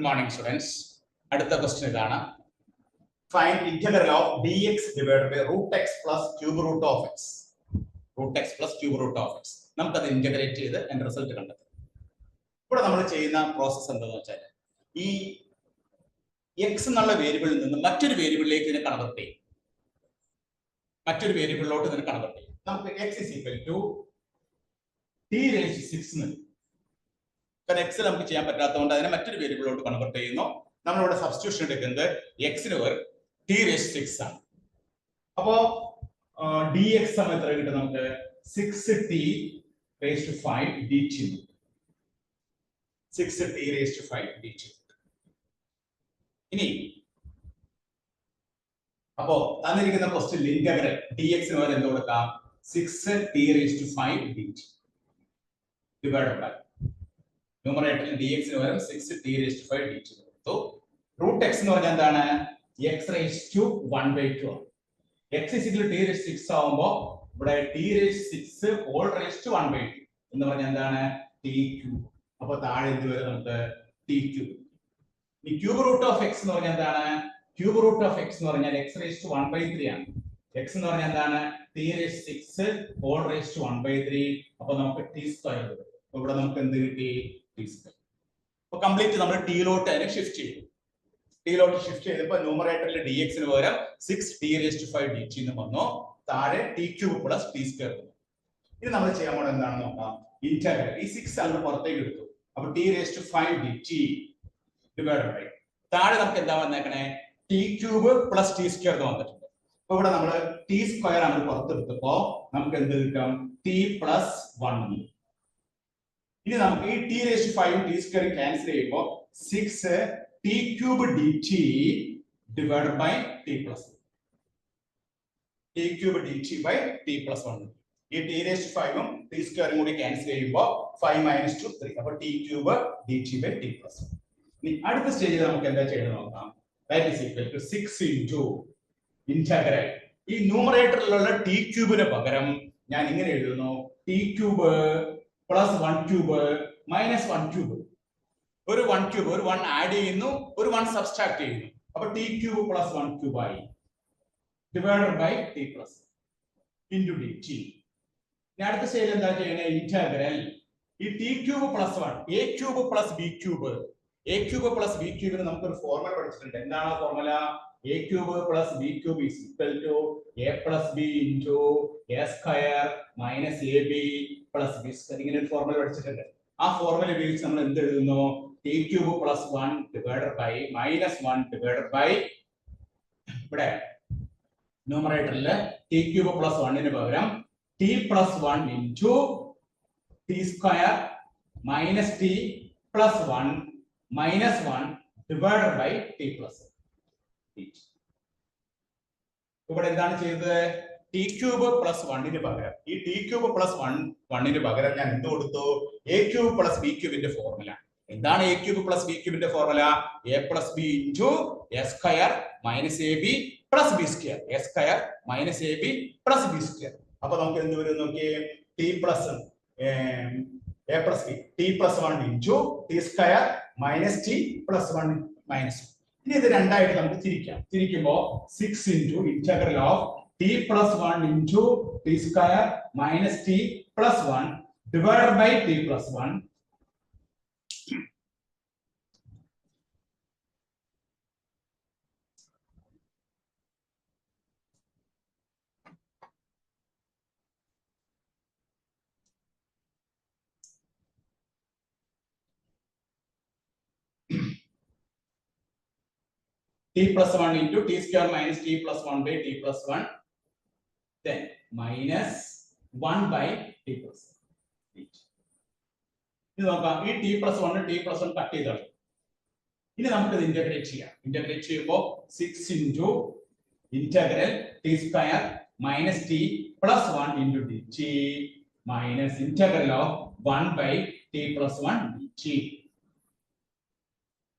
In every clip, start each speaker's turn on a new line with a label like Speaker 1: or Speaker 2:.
Speaker 1: morning, students. അടുത്ത question ഇതാണ്. Find integral of dx divided by root x plus cube root of x. Root x plus cube root of x. നമുക്ക് അത് integrate ചെയ്ത് അതിന്റെ result കണ്ടെത്താം. ഇവിടെ നമ്മൾ ചെയ്യുന്ന പ്രോസസ്സ് എന്താണെന്ന് വെച്ചാൽ ഈ x എന്നുള്ള വേരിയബിളിൽ നിന്ന് മറ്റൊരു വേരിയബിളിലേക്ക് ഇതിനെ കൺവെർട്ട് ചെയ്യും. മറ്റൊരു വേരിയബിളിലോട്ട് ഇതിനെ കൺവെർട്ട് ചെയ്യും. നമുക്ക് x is equal to t raised to 6 എന്ന്. കാരണം x നമുക്ക് ചെയ്യാൻ പറ്റാത്തതുകൊണ്ട് അതിനെ മറ്റൊരു വേരിയബിളിലോട്ട് കൺവെർട്ട് ചെയ്യുന്നു. നമ്മളിവിടെ സബ്സ്റ്റിറ്റ്യൂഷൻ എടുക്കുന്നത് x-ന് പകരം t raised to 6 ആണ്. അപ്പോ dx സമയം എത്ര കിട്ടും നമുക്ക് 6t raised to 5 dt. 6t raised to 5 dt. ഇനി അപ്പോ തന്നിരിക്കുന്ന ക്വസ്റ്റ്യനിൽ ഇന്റഗ്രൽ dx-ന് പകരം എന്ത് കൊടുക്കാം 6t raised to 5 dt divided by ന്യൂമറേറ്ററിൽ dx-ന് പകരം 6t raised to 5 dt കൊടുത്തു. റൂട്ട് x എന്ന് പറഞ്ഞാൽ എന്താണ് x raised to 1/2 ആണ്. x is equal to t raised to 6 ആവുമ്പോൾ ഇവിടെ t raised to 6 whole raised to 1/2 എന്ന് പറഞ്ഞാൽ എന്താണ് t cube. അപ്പോൾ താഴെ എന്ത് വരും നമുക്ക് t cube. ഈ ക്യൂബ് റൂട്ട് ഓഫ് x എന്ന് പറഞ്ഞാൽ എന്താണ് ക്യൂബ് റൂട്ട് ഓഫ് x എന്ന് പറഞ്ഞാൽ x raised to 1/3 ആണ്. x എന്ന് പറഞ്ഞാൽ എന്താണ് t raised to 6 whole raised to 1/3. അപ്പോൾ നമുക്ക് t സ്ക്വയർ വരും. അപ്പോൾ ഇവിടെ നമുക്ക് എന്ത് കിട്ടി t സ്ക്വയർ. അപ്പോൾ കംപ്ലീറ്റ് നമ്മൾ t-ലോട്ട് അതിനെ ഷിഫ്റ്റ് ചെയ്യും. t-ലോട്ട് ഷിഫ്റ്റ് ചെയ്തപ്പോൾ ന്യൂമറേറ്ററിൽ dx-ന് പകരം 6t raised to 5 dt എന്ന് വന്നു. താഴെ t cube plus t square വന്നു. ഇനി നമ്മൾ ചെയ്യാൻ പോകുന്നത് എന്താണെന്ന് നോക്കാം. ഇന്റഗ്രൽ ഈ 6 നമ്മൾ പുറത്തേക്ക് എടുത്തു. അപ്പോൾ t raised to 5 dt divided by താഴെ നമുക്ക് എന്താ വന്നേക്കണേ t cube plus t square എന്ന് വന്നിട്ടുണ്ട്. അപ്പോൾ ഇവിടെ നമ്മൾ t സ്ക്വയർ ആണ് പുറത്തെടുത്തപ്പോൾ നമുക്ക് എന്ത് കിട്ടും t പ്ലസ് 1. ഇനി നമുക്ക് ഈ t raised to 5 t square cancel ചെയ്യുമ്പോൾ 6 t cube dt divided by t plus 1. t cube dt by t plus 1. ഈ t raised to 5 ഉം t സ്ക്വയറും കൂടി ക്യാൻസൽ ചെയ്യുമ്പോൾ 5 minus 2 3. അപ്പോൾ t cube dt by t plus 1. ഇനി അടുത്ത സ്റ്റേജിൽ നമുക്ക് എന്താ ചെയ്യണം നോക്കാം. that is equal to 6 into integral ഈ ന്യൂമറേറ്ററിലുള്ള t ക്യൂബിന് പകരം ഞാൻ ഇങ്ങനെ എഴുതുന്നു t cube plus 1 cube minus 1 cube. ഒരു 1 ക്യൂബ് ഒരു 1 ആഡ് ചെയ്യുന്നു ഒരു 1 സബ്സ്ട്രാക്ട് ചെയ്യുന്നു. അപ്പോൾ t ക്യൂബ് പ്ലസ് 1 ക്യൂബ് ആയി divided by t plus into dt. ഇനി അടുത്ത സ്റ്റേജിൽ എന്താ ചെയ്യണേ ഇന്റഗ്രൽ ഈ t cube plus 1 a cube plus b cube a cube plus b ക്യൂബിന് നമുക്കൊരു ഫോർമുല പഠിച്ചിട്ടുണ്ട്. എന്താണ് ആ formula a cube plus b cube is equal to a plus b into a square minus ab plus b square. ഇങ്ങനെ ഒരു formula പഠിച്ചിട്ടുണ്ട്. ആ formula ഉപയോഗിച്ച് നമ്മൾ എന്ത് എഴുതുന്നു t cube plus 1 divided by minus 1 divided by ഇവിടെ ന്യൂമറേറ്ററിൽ t ക്യൂബ് പ്ലസ് 1 ന് പകരം t plus 1 into t square minus t plus 1 minus 1 divided by t plus 1. ഇവിടെ എന്താണ് ചെയ്തത് t ക്യൂബ് പ്ലസ് 1 ന് പകരം ഈ t ക്യൂബ് പ്ലസ് 1 ന് പകരം ഞാൻ എന്ത് കൊടുത്തു a ക്യൂബ് പ്ലസ് b ക്യൂബിന്റെ ഫോർമുല. എന്താണ് a ക്യൂബ് പ്ലസ് b ക്യൂബിന്റെ formula a plus b into a square minus ab plus b square a square minus ab plus b square. അപ്പോൾ നമുക്ക് എന്ത് വരും നോക്കിയേ t plus a plus b t plus 1 into t square minus t plus 1 minus. ഇനി ഇത് രണ്ടായിട്ട് നമുക്ക് തിരിക്കാം. തിരിക്കുമ്പോൾ 6 into integral of t plus 1 into t square minus t plus 1 divided by t plus 1. t plus 1 into t square minus t plus 1 by t plus 1 then minus 1 by t plus 1. ഇത് നോക്കാം ഈ t plus 1 t plus 1 cut ചെയ്തോ. ഇനി നമുക്ക് ഇത് integrate ചെയ്യാം. Integrate ചെയ്യുമ്പോൾ 6 into integral t square minus t plus 1 into dt minus integral of 1 by t plus 1 dt.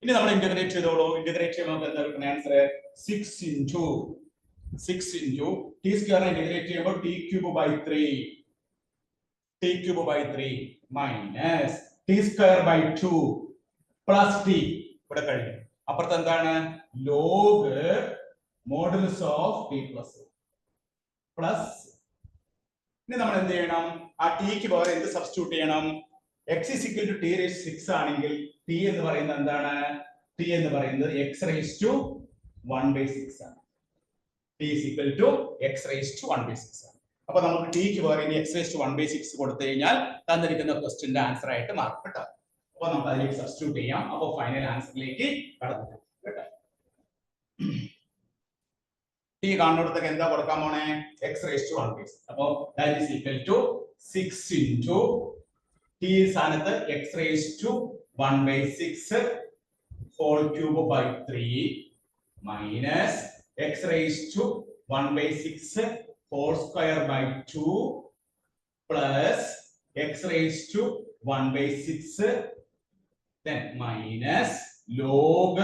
Speaker 1: ഇനി നമ്മൾ ഇന്റഗ്രേറ്റ് ചെയ്തോളൂ. ഇന്റഗ്രേറ്റ് ചെയ്യുമ്പോൾ നമുക്ക് എന്താ കിട്ടുന്ന answer 6 into t square integrate ചെയ്യുമ്പോൾ t cube by 3 t cube by 3 minus t square by 2 plus t ഇവിടെ കഴിഞ്ഞു. അപ്പുറത്ത് എന്താണ്? Log modulus of T plus plus. ഇനി നമ്മൾ എന്ത് ചെയ്യണം? ആ ടിക്ക് പകരം എന്ത് സബ്സ്റ്റിറ്റ്യൂട്ട് ചെയ്യണം? X is equal to t raise 6 ആണെങ്കിൽ ടി എന്ന് പറയുന്നത് എന്താണ്? ടി എന്ന് പറയുന്നത് എക്സ് റേസ് ടു 1/6 ആണ്. T is equal to x raise to 1/6 ആണ്. അപ്പൊ നമുക്ക് ടിക്ക് പകരം ഇനി എക്സ് റേസ് ടു 1/6 കൊടുത്തു കഴിഞ്ഞാൽ തന്നിരിക്കുന്ന ക്വസ്റ്റ്യന്റെ ആൻസർ ആയിട്ട് മാർക്ക് കിട്ടും. അപ്പൊ നമുക്ക് അതിലേക്ക് സബ്സ്റ്റിറ്റ്യൂട്ട് ചെയ്യാം. അപ്പൊ ഫൈനൽ ആൻസറിലേക്ക് കടന്നു കേട്ടോ. ടി കാണുന്നിടത്തൊക്കെ എന്താ കൊടുക്കാൻ പോണേ? X raise to 1/6. അപ്പൊ that is equal to 6 into t സ്ഥാനത്ത് x raise to 1/6 whole cube by 3 minus x raise to 1/6 whole square by 2 plus x raised to 1/6 then minus log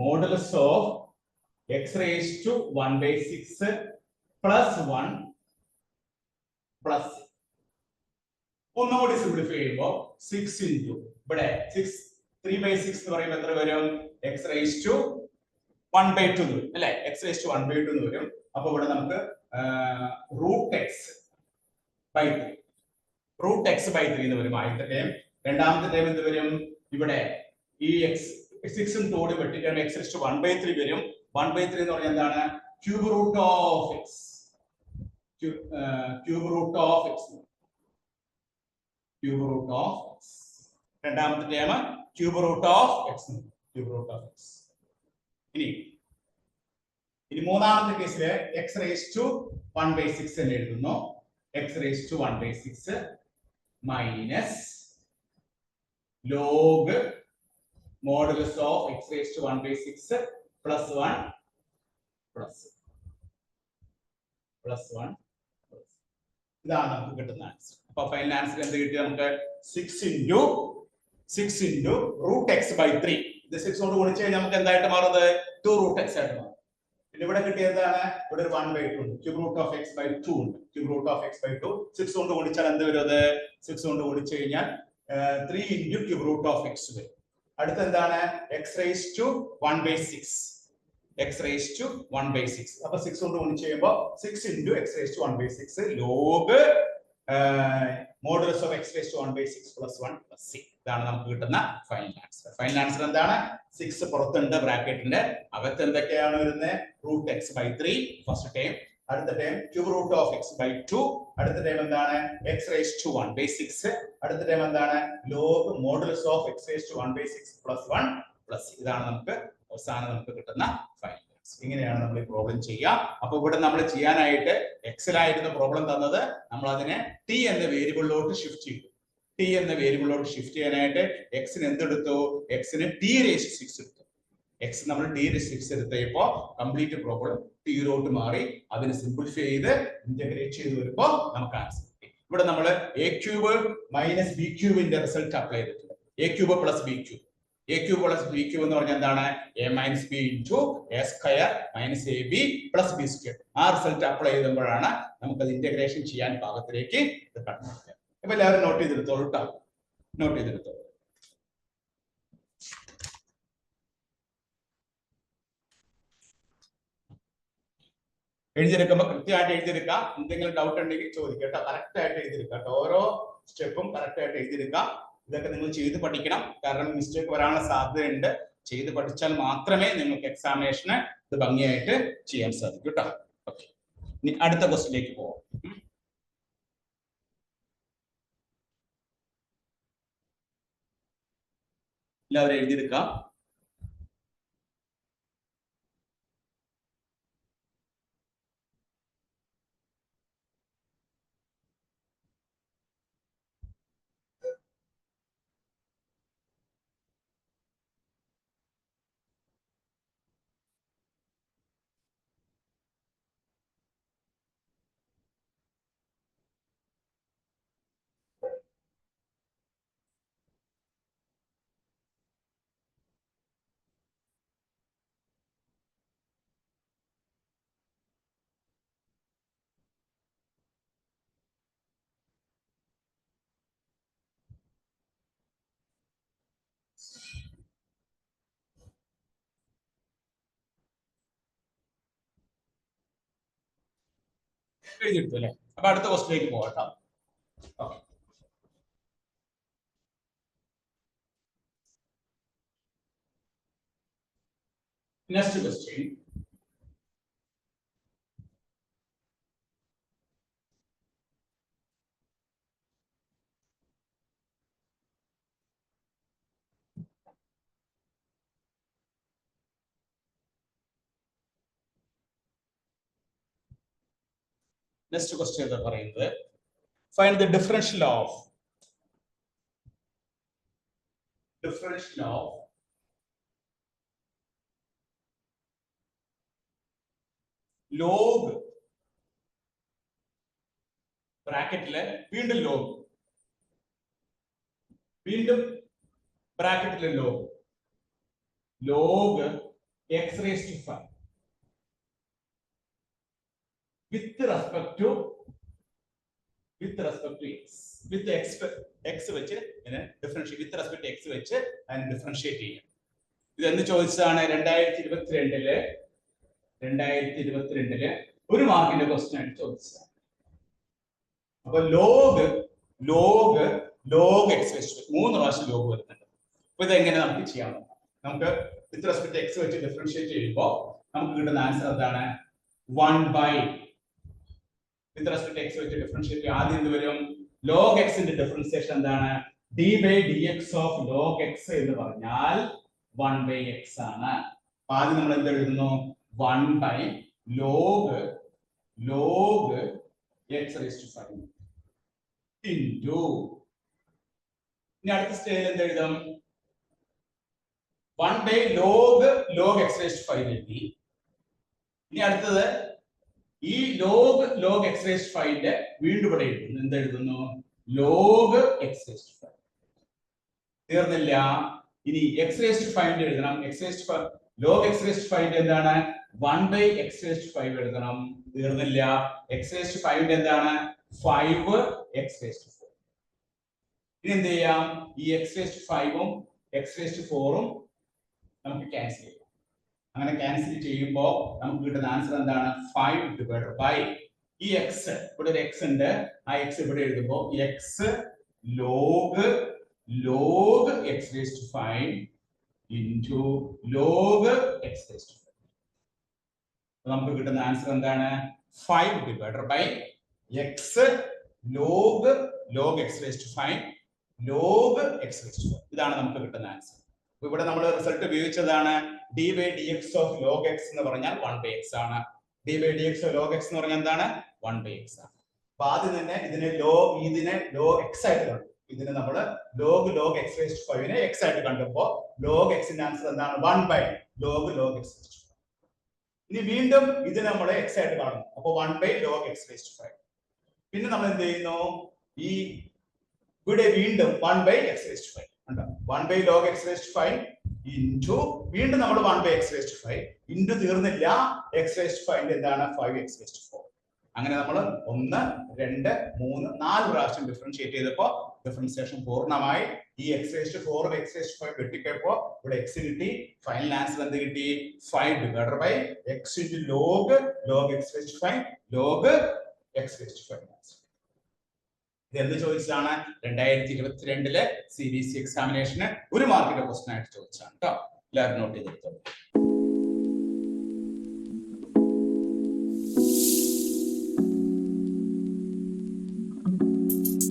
Speaker 1: modulus of x raised to 1/6 plus 1 plus ഒന്നുകൂടി simplify ചെയ്യുമ്പോൾ 6 into ഇവിടെ 3/6 എന്ന് പറയുമ്പോൾ എത്ര വരും? x raised to 1/2 വരും അല്ലെ? x raised to 1/2 വരും. അപ്പൊ ഇവിടെ നമുക്ക് root x by 3 root x by 3 എന്ന് വരും ആദ്യത്തെ ടൈം. രണ്ടാമത്തെ ടൈം എന്ത് വരും? ഇവിടെ ഈ എക്സ് 6 ടോടി വെട്ടിക്കാൻ എക്സ് റേസ് ടു 1/3 വരും. 1/3 എന്ന് പറഞ്ഞാൽ എന്താണ്? Cube root of x. Cube root of x. Cube root of x. രണ്ടാമത്തെ time cube root of x. Cube root of x. ഇനി മൂന്നാമത്തെ കേസിൽ എക്സ് റേസ് ടു 1/6 എന്ന് എഴുതുന്നു. X raise to 1/6 minus log modulus of x raise to 1/6 plus 1 plus 1. ഇതാണ് നമുക്ക് കിട്ടുന്ന answer. അപ്പൊ ഫൈനൽ ആൻസർ എന്ത് കിട്ടി? നമുക്ക് 6 ഇൻറ്റു റൂട്ട് എക്സ് ബൈ 3. ഇത് 6 കൊണ്ട് ഗുണിച്ച് കഴിഞ്ഞാൽ നമുക്ക് എന്തായിട്ട് മാറുന്നത്? 2 റൂട്ട് എക്സ് ആയിട്ട് മാറും. പിന്നെ ഇവിടെ കിട്ടിയതാണ്? ഇവിടെ ഒരു 1/2 ഉണ്ട്. Cube root of x by 2 ഉണ്ട്. Cube root of x by 2 6 കൊണ്ട് ഗുണിച്ചാൽ എന്ത് വരും? അത് 6 കൊണ്ട് ഗുണിച്ച് കഴിഞ്ഞാൽ 3 into cube root of x വരും. അടുത്ത എന്താണ്? X raise to 1/6. X raise to 1/6. അപ്പൊ 6 കൊണ്ട് ഗുണിച്ച് ചെയ്യുമ്പോൾ 6 into x raise to 1/6 log modulus of x raise to 1/6 plus 1 plus 6. ഇതാണ് നമുക്ക് കിട്ടുന്ന ഫൈനൽ ആൻസർ. ഫൈനൽ ആൻസർ എന്താണ്? 6 പുറത്തുണ്ട് ബ്രാക്കറ്റിന്റെ അകത്ത് എന്തൊക്കെയാണ് വരുന്നത്? Root x by 3 first time. അടുത്ത time cube root of x by 2. അടുത്ത ടൈം എന്താണ്? X raise to 1/6. അടുത്ത ടൈം എന്താണ്? Log modulus of x raise to 1/6 plus 1 plus. ഇതാണ് നമുക്ക് അവസാനം നമുക്ക് കിട്ടുന്ന ഫൈനൽ ആൻസർ. ഇങ്ങനെയാണ് നമ്മൾ ഈ പ്രോബ്ലം ചെയ്യുക. അപ്പൊ ഇവിടെ നമ്മൾ ചെയ്യാനായിട്ട് എക്സലായിരുന്നു പ്രോബ്ലം തന്നത്. നമ്മൾ അതിനെ ടി എന്ന വേരിയബിളിലോട്ട് ഷിഫ്റ്റ് ചെയ്തു. ടി എന്ന വേരിയബിളിലോട്ട് ഷിഫ്റ്റ് ചെയ്യാനായിട്ട് എക്സിന് എന്തെടുത്തു? എക്സിന് ടി റേസ് 6 എടുത്തു. എക്സ് നമ്മൾ ടി റേസ് 6 എടുത്തപ്പോ കംപ്ലീറ്റ് പ്രോബ്ലം ടിയിലോട്ട് മാറി. അതിനെ സിംപ്ലിഫൈ ചെയ്ത് ഇന്റഗ്രേറ്റ് ചെയ്ത് വരുമ്പോൾ നമുക്ക് ആൻസർ കിട്ടി. ഇവിടെ നമ്മൾ എ ക്യൂബ് മൈനസ് ബി ക്യൂബിന്റെ റിസൾട്ട് അപ്ലൈ ചെയ്തിട്ടുണ്ട്. A cube plus b cube. A cube plus b cube എന്ന് പറഞ്ഞാൽ എന്താണ്? A minus b into a square minus a b plus b square. ആ റിസൾട്ട് അപ്ലൈ ചെയ്യുമ്പോഴാണ് നമുക്കത് ഇന്റഗ്രേഷൻ ചെയ്യാൻ പാകത്തിലേക്ക് ഇത് കടന്നത്. അപ്പൊ എല്ലാവരും നോട്ട് ചെയ്തെടുത്തോളൂ കേട്ടോ. നോട്ട് ചെയ്തെടുത്തോളൂ. എഴുതിയെടുക്കുമ്പോൾ കൃത്യമായിട്ട് എഴുതിയെടുക്കാം. എന്തെങ്കിലും ഡൗട്ട് ഉണ്ടെങ്കിൽ ചോദിക്കാം കേട്ടോ. കറക്റ്റ് ആയിട്ട് എഴുതിയെടുക്കാം കേട്ടോ. ഓരോ സ്റ്റെപ്പും കറക്റ്റ് ആയിട്ട് എഴുതിയെടുക്കാം. ഇതൊക്കെ നിങ്ങൾ ചെയ്ത് പഠിക്കണം. കാരണം മിസ്റ്റേക്ക് വരാനുള്ള സാധ്യതയുണ്ട്. ചെയ്ത് പഠിച്ചാൽ മാത്രമേ നിങ്ങൾക്ക് എക്സാമിനേഷന് ഇത് ഭംഗിയായിട്ട് ചെയ്യാൻ സാധിക്കൂ കേട്ടോ. ഓക്കെ, ഇനി അടുത്ത ക്വസ്റ്റിലേക്ക് പോവാം. എല്ലാവരും എഴുതിയെടുക്കാം. എഴുതിയെടുത്തു അല്ലേ? അപ്പൊ അടുത്ത ക്വസ്റ്റിലേക്ക് പോകട്ടോ. Okay, next question. Next question എന്താ പറയുന്നത്? Find the differential of log ബ്രാക്കറ്റില് വീണ്ടും ബ്രാക്കറ്റിലെ log x raise to 5 with respect to x, with x വെച്ച് ഡിഫറൻഷിയേറ്റ്, വിത്ത് റെസ്പെക്ട് എക്സ് വെച്ച് അതിനെ ഡിഫറൻഷിയേറ്റ് ചെയ്യാം. ഇതെന്ന് ചോദിച്ചതാണ് 2022 ഒരു മാർക്കിന്റെ ക്വസ്റ്റ്യൻ ആയിട്ട് ചോദിച്ചതാണ്. അപ്പൊ ലോഗ് എക്സ് വെച്ച് 3 പ്രാവശ്യം ലോഗ് വരുന്നുണ്ട്. അപ്പൊ ഇതെങ്ങനെ നമുക്ക് ചെയ്യാം? നമുക്ക് വിത്ത് റെസ്പെക്ട് എക്സ് വെച്ച് ഡിഫറൻഷിയേറ്റ് ചെയ്യുമ്പോൾ നമുക്ക് കിട്ടുന്ന ആൻസർ എന്താണ്? 1 വിത്ത് റെസ്പെക്ട് എക്സ് വെച്ച് ഡിഫറൻഷിയേറ്റ് ആദ്യം എന്ത് വരും? ലോഗ് എക്സിന്റെ ഡിഫറൻസിയേഷൻ എന്താണ്? D by d x of log x എന്ന് പറഞ്ഞാൽ 1/x ആണ്. ആദ്യം നമ്മൾ എന്ത് എഴുതുന്നു? 1 log x raise to 5 into, ഇനി അടുത്ത സ്റ്റേജിൽ എന്ത് എഴുതാം? 1 ലോഗ് എക്സ് റേസ് ടു 5 എഴുതി. ഇനി അടുത്തത് ഈ ലോഗ് എക്സ് റേസ് ടു 5 വീണ്ടും ഇവിടെ എഴുതുന്നു. എന്തെഴുതുന്നു? Log x raise to 5. തീർന്നില്ല. ഇനി എക്സ് റേസ് ടു 5 എഴുതണം. ലോഗ് എക്സ് റേസ് ടു 5 എന്താണ്? 1/x റേസ് ടു 5 എഴുതണം. തീർന്നില്ല. എക്സ് റേസ് ടു 5 എന്താണ്? 5x raise to 4. ഇനി എന്ത് ചെയ്യാം? ഈ എക്സ് റേസ് ടു 5ഉം എക്സ് റേസ് ടു 4ഉം നമുക്ക് ക്യാൻസൽ ചെയ്യാം. അങ്ങനെ ക്യാൻസൽ ചെയ്യുമ്പോൾ നമുക്ക് കിട്ടുന്ന ആൻസർ എന്താണ്? 5 ഡിവൈഡഡ് ബൈ ഈ എക്സ്, ഇവിടെ ഒരു എക്സ് ഉണ്ട്, ആ എക്സ് ഇവിടെ എഴുതുമ്പോൾ x log x raise to 5 into log x raise to 5. നമുക്ക് കിട്ടുന്ന ആൻസർ എന്താണ്? 5 divided by x log x raise to 5 log x raise to 5. ഇതാണ് നമുക്ക് കിട്ടുന്ന ആൻസർ. ഇവിടെ നമ്മൾ റിസൾട്ട് ഉപയോഗിച്ചതാണ് d by d x of log x എന്ന് പറഞ്ഞാൽ 1/x ആണ്. D by d x of log x എന്ന് പറഞ്ഞാൽ എന്താണ്? 1/x ആണ്. അപ്പൊ ആദ്യം തന്നെ ഇതിനെ ലോഗ് എക്സ് ആയിട്ട് കണ്ടു. ഇതിനെ നമ്മൾ log x raise to 5 x ആയിട്ട് കണ്ടപ്പോൾ ലോഗ് എക്സിന്റെ ആൻസർ എന്താണ്? 1 ലോഗ് എക്സ് റേസ് ടു 5. ഇനി വീണ്ടും ഇത് നമ്മൾ എക്സ് ആയിട്ട് കാണുന്നു. അപ്പൊ 1 ലോഗ് എക്സ് റേസ് ടു 5. പിന്നെ നമ്മൾ എന്ത് ചെയ്യുന്നു? ഈ ഇവിടെ വീണ്ടും 1/x റേസ് ടു 5 ഉണ്ടോ? 1 log x raise to 5 into വീണ്ടും നമ്മൾ 1/x റേസ് ടു 5 ഇൻറ്റു തീർന്നില്ല എക്സ് റേസ് ടു 5 എന്താണ്? 5x raise to 4. അങ്ങനെ നമ്മൾ 1, 2, 3, 4 പ്രാവശ്യം ഡിഫറൻഷിയേറ്റ് ചെയ്തപ്പോൾ ഡിഫറൻസിയേഷൻ പൂർണ്ണമായി. ഈ x raise to 4 x raise to 5 വെട്ടിക്കപ്പോൾ ഇവിടെ എക്സ് കിട്ടി. ഫൈനൽ ആൻസർ എന്ത് കിട്ടി? 5 divided by x into log x raise to 5 log x raise to 5. ഇത് എന്ത് ചോദിച്ചതാണ്? 2022 സീരീസ് എക്സാമിനേഷന് ഒരു മാർക്കിന്റെ ക്വസ്റ്റൻ ആയിട്ട് ചോദിച്ചാണ് കേട്ടോ. എല്ലാവരും നോട്ട് ചെയ്തെടുത്തോ.